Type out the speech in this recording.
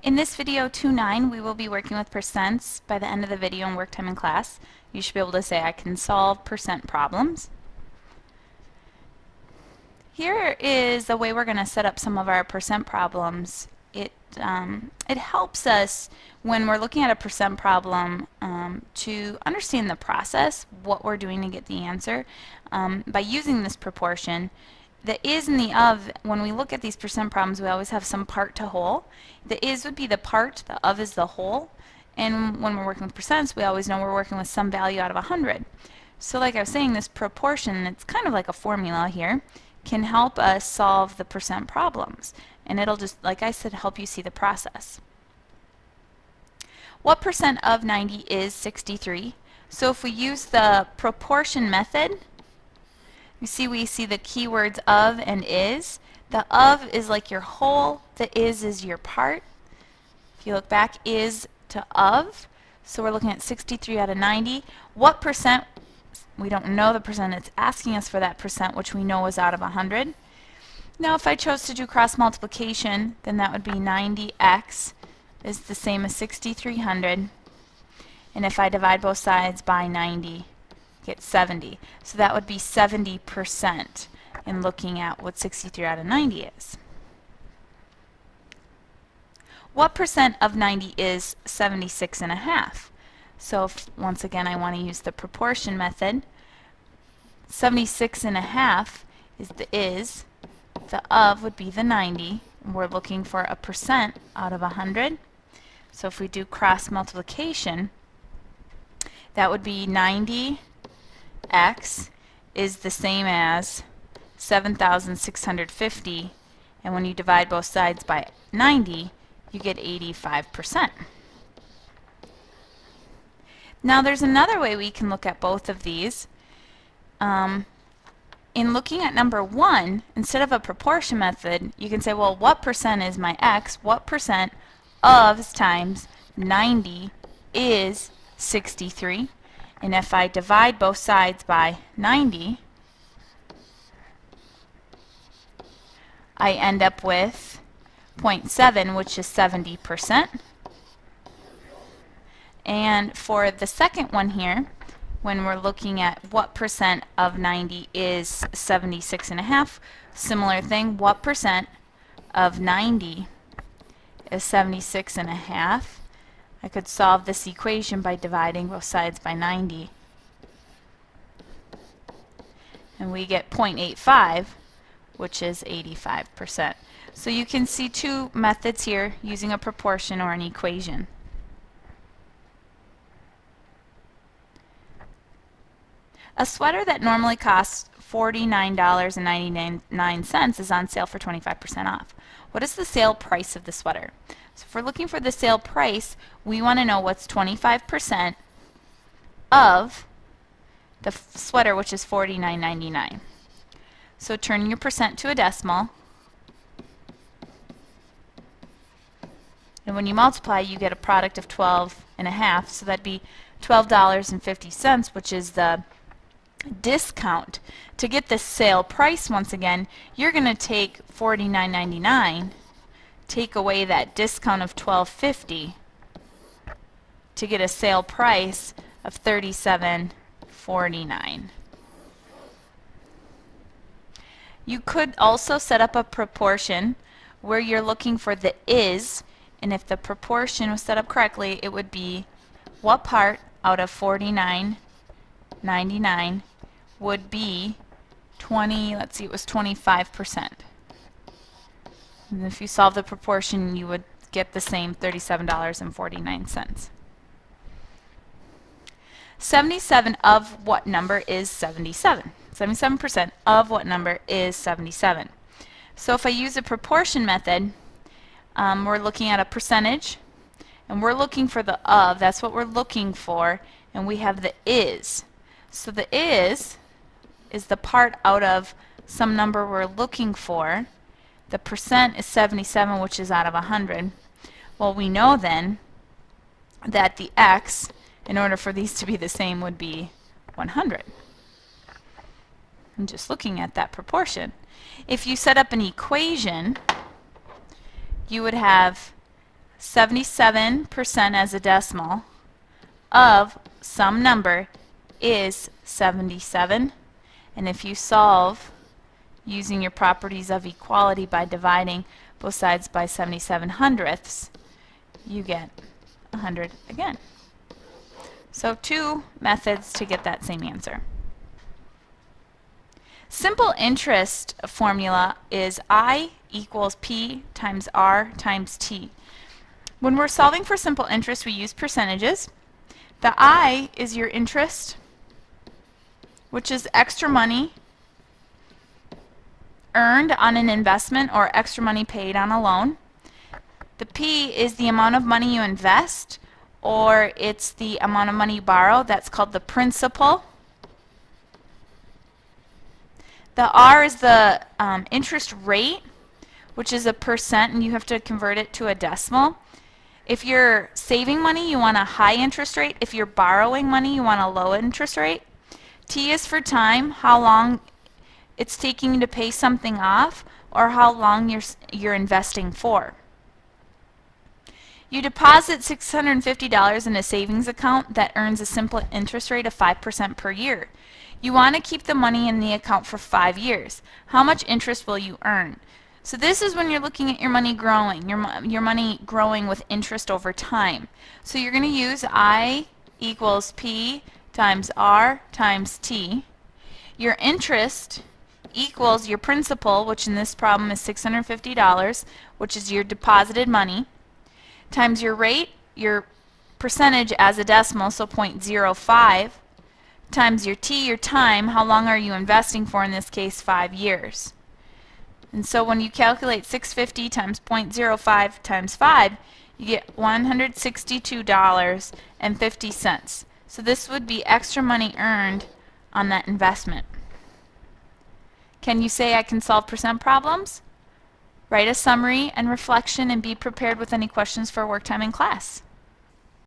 In this video 2.9, we will be working with percents. By the end of the video and work time in class, you should be able to say, I can solve percent problems. Here is the way we're going to set up some of our percent problems. It helps us when we're looking at a percent problem to understand the process, what we're doing to get the answer. By using this proportion, the is and the of, when we look at these percent problems, we always have some part to whole. The is would be the part, the of is the whole, and when we're working with percents, we always know we're working with some value out of 100. So like I was saying, this proportion, it's kind of like a formula here, can help us solve the percent problems. And it'll just, like I said, help you see the process. What percent of 90 is 63? So if we use the proportion method, we see the keywords of and is. The of is like your whole, the is your part. If you look back, is to of. So we're looking at 63 out of 90. What percent? We don't know the percent. It's asking us for that percent, which we know is out of 100. Now if I chose to do cross multiplication, then that would be 90x is the same as 6,300. And if I divide both sides by 90, get 70. So that would be 70% in looking at what 63 out of 90 is. What percent of 90 is 76.5? So once again, I want to use the proportion method. 76.5 is the is. The of would be the 90. And we're looking for a percent out of 100. So if we do cross multiplication, that would be 90x is the same as 7,650. And when you divide both sides by 90, you get 85%. Now there's another way we can look at both of these. In looking at number 1, instead of a proportion method, you can say, well, what percent is my x? What percent of times 90 is 63? And if I divide both sides by 90, I end up with 0.7, which is 70%. And for the second one here, when we're looking at what percent of 90 is 76.5, similar thing, what percent of 90 is 76.5? I could solve this equation by dividing both sides by 90. And we get 0.85, which is 85%. So you can see two methods here using a proportion or an equation. A sweater that normally costs $49.99 is on sale for 25% off. What is the sale price of the sweater? So if we're looking for the sale price, we want to know what's 25% of the sweater, which is $49.99. So turn your percent to a decimal, and when you multiply, you get a product of 12.5, so that'd be $12.50, which is the discount. To get the sale price, once again, you're going to take $49.99, take away that discount of $12.50 to get a sale price of $37.49. You could also set up a proportion where you're looking for the is, and if the proportion was set up correctly, it would be what part out of $49.99 would be 20, let's see, it was 25%. And if you solve the proportion, you would get the same $37.49. 77 of what number is 77? 77% of what number is 77? So if I use a proportion method, we're looking at a percentage, and we're looking for the of, that's what we're looking for, and we have the is. So the is the part out of some number we're looking for. The percent is 77, which is out of 100. Well, we know then that the x, in order for these to be the same, would be 100. I'm just looking at that proportion. If you set up an equation, you would have 77% as a decimal of some number is 77. And if you solve using your properties of equality by dividing both sides by 77 hundredths, you get 100 again. So 2 methods to get that same answer. Simple interest formula is I equals P times R times T. When we're solving for simple interest, we use percentages. The I is your interest, which is extra money earned on an investment or extra money paid on a loan. The P is the amount of money you invest, or it's the amount of money you borrow. That's called the principal. The R is the interest rate, which is a percent, and you have to convert it to a decimal. If you're saving money, you want a high interest rate. If you're borrowing money, you want a low interest rate. T is for time, how long it's taking you to pay something off, or how long you're investing for. You deposit $650 in a savings account that earns a simple interest rate of 5% per year. You want to keep the money in the account for 5 years. How much interest will you earn? So this is when you're looking at your money growing, your money growing with interest over time. So you're going to use I equals P times R times T. Your interest equals your principal, which in this problem is $650, which is your deposited money, times your rate, your percentage as a decimal, so 0.05, times your T, your time, how long are you investing for, in this case 5 years. And so when you calculate 650 times 0.05 times 5, you get $162.50. So this would be extra money earned on that investment. Can you say I can solve percent problems? Write a summary and reflection and be prepared with any questions for work time in class.